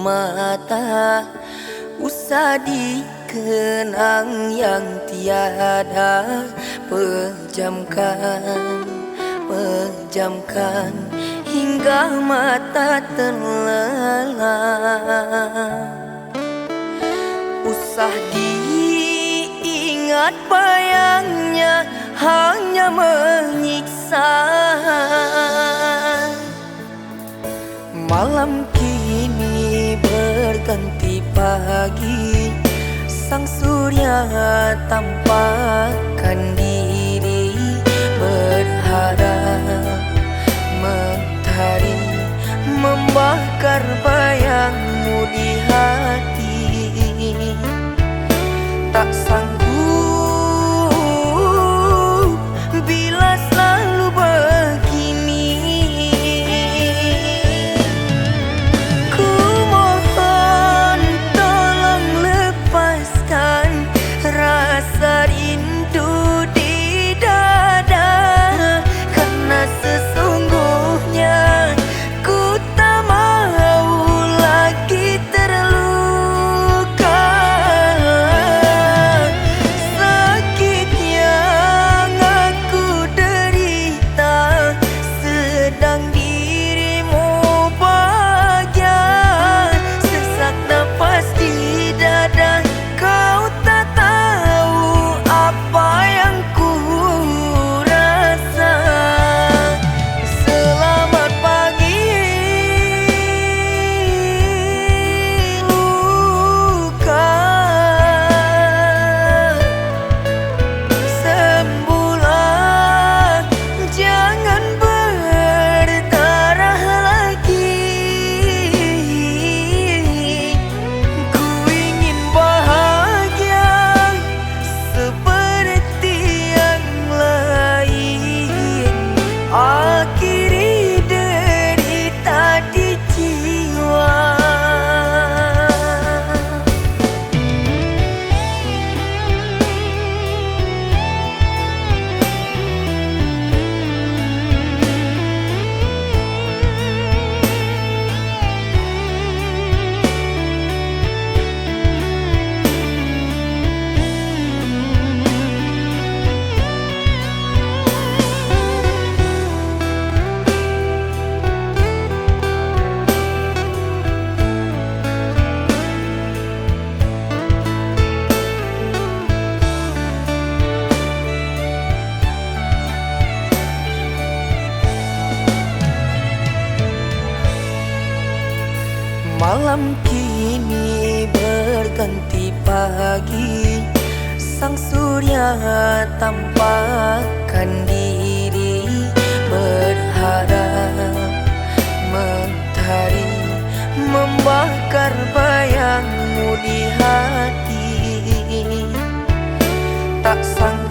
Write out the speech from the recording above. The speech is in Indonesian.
mata, usah dikenang yang tiada. Pejamkan hingga mata terlelap. Usah diingat bayangnya hanya menyiksa. Malam kini berganti pagi, sang surya tampakkan diri, berharap mentari membakar bayangmu di hati. Tak sanggup bila selalu begini. Ku mohon tolong lepaskan rasa rindu di dada, karena sesungguhnya ku tak mau lagi terluka. Sakit yang aku derita sedang dirimu bahagia. Sesak nafas di dada, kau tak tahu apa yang ku rasa. Selamat pagi, luka. Sembuhlah, jangan berdarah lagi. Ku ingin bahagia seperti yang lain, akhiri derita di jiwa. Malam kini berganti pagi, sang surya tampakkan diri, berharap mentari membakar bayangmu di hati. Tak sanggup